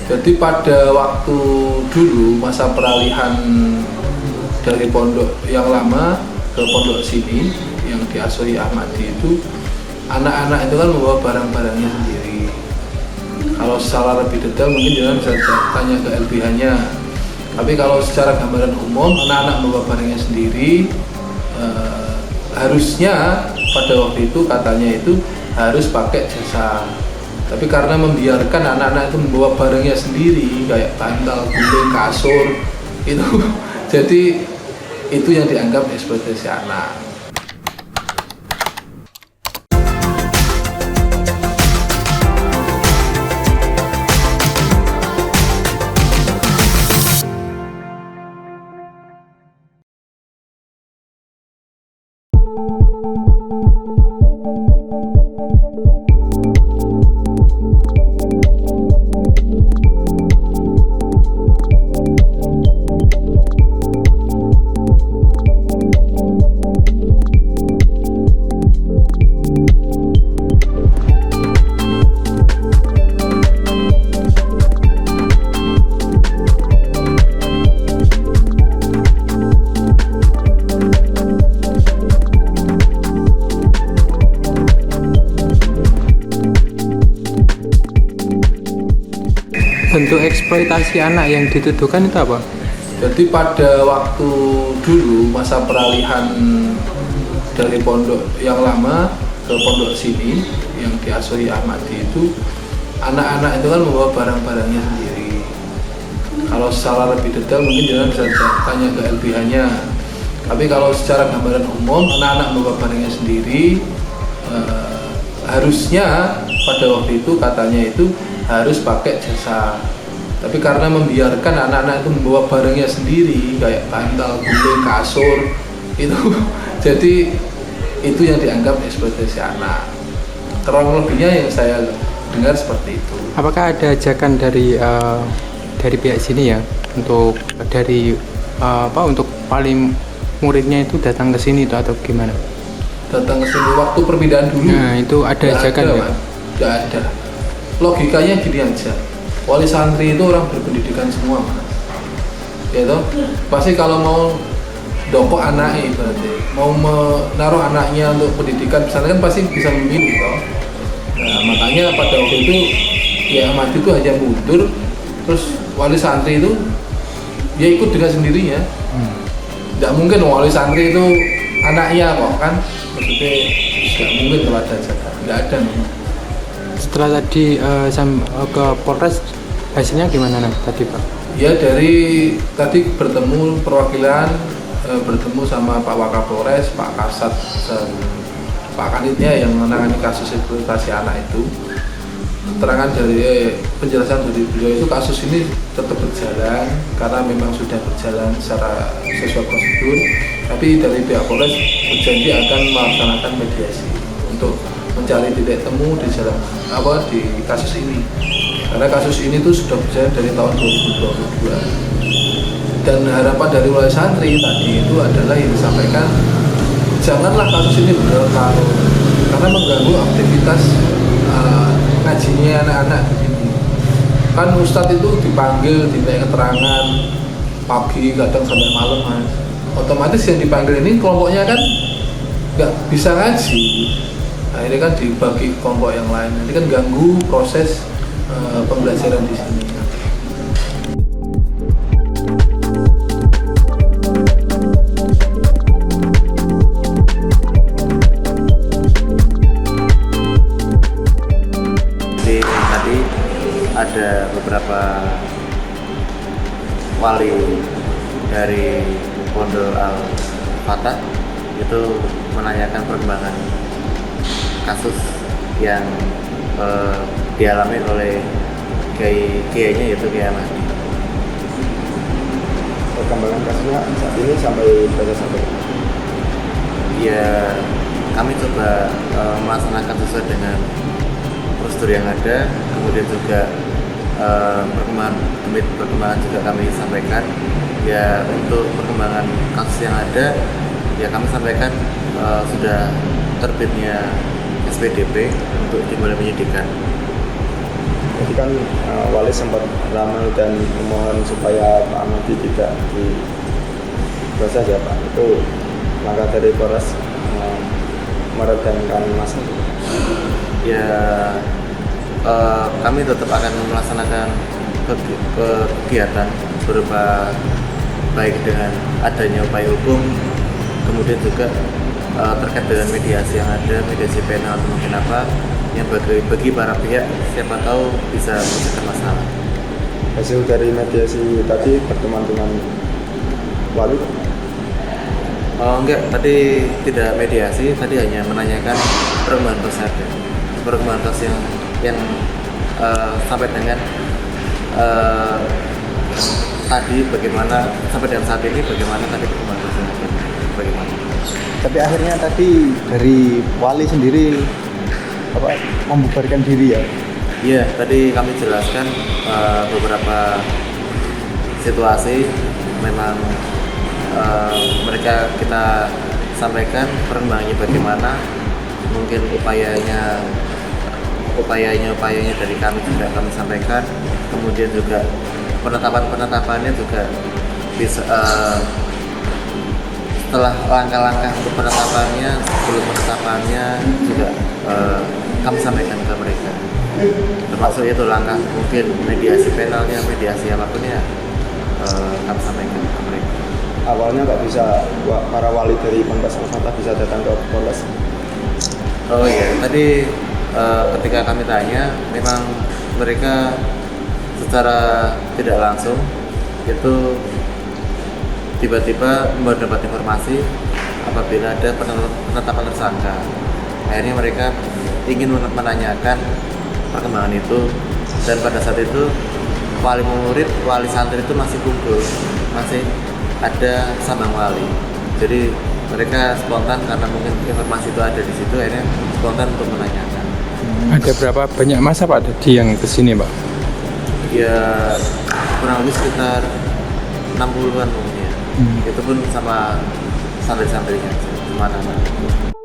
Jadi pada waktu dulu masa peralihan dari pondok yang lama ke pondok sini yang diasuhi Ahmadi itu, anak-anak itu kan membawa barang-barangnya sendiri. Kalau secara lebih detail mungkin jangan bisa tanya ke LBH-nya. Tapi kalau secara gambaran umum, anak-anak membawa barangnya sendiri. Harusnya pada waktu itu katanya itu harus pakai jasa. Tapi karena membiarkan anak-anak itu membawa barangnya sendiri kayak bantal, guling, kasur itu jadi itu yang dianggap eksploitasi anak. Bentuk eksploitasi anak yang dituduhkan itu apa? Jadi pada waktu dulu masa peralihan dari pondok yang lama ke pondok sini yang diasuhi Ahmadi itu, anak-anak itu kan membawa barang-barangnya sendiri. Kalau secara lebih detail mungkin jangan bisa tanya ke LBH-nya. Tapi kalau secara gambaran umum, anak-anak membawa barangnya sendiri. Harusnya pada waktu itu katanya itu harus pakai jasa. Tapi karena membiarkan anak-anak itu membawa barangnya sendiri kayak bantal, guling, kasur itu jadi itu yang dianggap eksploitasi anak. Kurang lebihnya yang saya dengar seperti itu. Apakah ada ajakan dari pihak sini ya untuk untuk paling muridnya itu datang ke sini atau gimana? Datang ke sini waktu perpindahan dulu. Nah, itu ada ajakan ya? Tidak ada. Logikanya gini aja, wali santri itu orang berpendidikan semua, Mas. Ya toh? Pasti kalau mau dopok anaknya berarti mau menaruh anaknya untuk pendidikan misalnya kan pasti bisa memilih toh. Nah, makanya pada waktu itu ya Ahmad itu hanya mundur, terus wali santri itu dia ikut dengan sendirinya. Tidak mungkin wali santri itu anaknya kok kan, maksudnya tidak mungkin kalau ada ajakan, tidak ada. Setelah tadi ke Polres, hasilnya gimana tadi Pak? Ya dari tadi bertemu perwakilan, bertemu sama Pak Wakapolres, Pak Kasat, dan Pak Kanitnya yang menangani kasus eksploitasi anak itu. Keterangan dari penjelasan dari beliau itu kasus ini tetap berjalan karena memang sudah berjalan secara sesuai prosedur. Tapi dari pihak Polres berjanji akan melaksanakan mediasi untuk mencari titik temu di kasus ini. Karena kasus ini tuh sudah berjalan dari tahun 2022. Dan harapan dari wali santri tadi itu adalah yang disampaikan, janganlah kasus ini berlarut karena mengganggu aktivitas ngajinya anak-anak ini. Kan ustadz itu dipanggil, diminta keterangan pagi kadang sampai malam, Mas. Otomatis yang dipanggil ini kelompoknya kan nggak bisa ngaji. Akhirnya kan dibagi kelompok yang lain. Nanti kan ganggu proses pembelajaran di sini. Jadi tadi ada beberapa wali dari Pondok Al-Fatah itu menanyakan perkembangan kasus yang dialami oleh kiainya yaitu Kiai Ahmadi. Perkembangan kasusnya saat ini sampai Ya kami coba melaksanakan sesuai dengan prosedur yang ada, kemudian juga perkembangan juga kami sampaikan. Ya untuk perkembangan kasus yang ada, ya kami sampaikan sudah terbitnya SPDP untuk dimulai penyidikan. Jadi kan wali sempat ramai dan memohon supaya Pak Ahmadi tidak diproses ya Pak. Itu langkah dari Polres meredamkan massa. Ya kami tetap akan melaksanakan kegiatan berupa baik dengan adanya upaya hukum, kemudian juga terkait dengan mediasi yang ada, mediasi penal atau mungkin apa yang bagi para pihak siapa tahu bisa menyelesaikan masalah. Hasil dari mediasi tadi pertemuan dengan wali? Oh enggak, tadi tidak mediasi, tadi hanya menanyakan perkembangan kasus saja. Perkembangan kasus yang sampai dengan tadi bagaimana, sampai dengan saat ini bagaimana tadi perkembangan kasusnya bagaimana. Tapi akhirnya tadi dari wali sendiri membubarkan diri ya? Iya, tadi kami jelaskan beberapa situasi memang mereka kita sampaikan perkembangannya bagaimana, mungkin upayanya dari kami juga kami sampaikan, kemudian juga penetapannya juga bisa setelah langkah-langkah untuk penetapannya, sebelum penetapannya juga kami sampaikan ke mereka, termasuk itu langkah mungkin mediasi penalnya, mediasi apapun ya kami sampaikan ke mereka. Awalnya nggak bisa para wali dari Ponpes Al-Fatah bisa datang ke Polres. Oh iya, tadi ketika kami tanya, memang mereka secara tidak langsung itu tiba-tiba mendapat informasi apabila ada penetapan tersangka. Akhirnya mereka ingin menanyakan perkembangan itu, dan pada saat itu wali murid, wali santri itu masih kumpul, masih ada sambang wali. Jadi mereka spontan karena mungkin informasi itu ada di situ, akhirnya spontan untuk menanyakan. Ada berapa banyak masa Pak tadi yang kesini Pak? Ya kurang lebih sekitar 60-an mungkin ya. Itu pun sama santri-santrinya, sama anak-anak.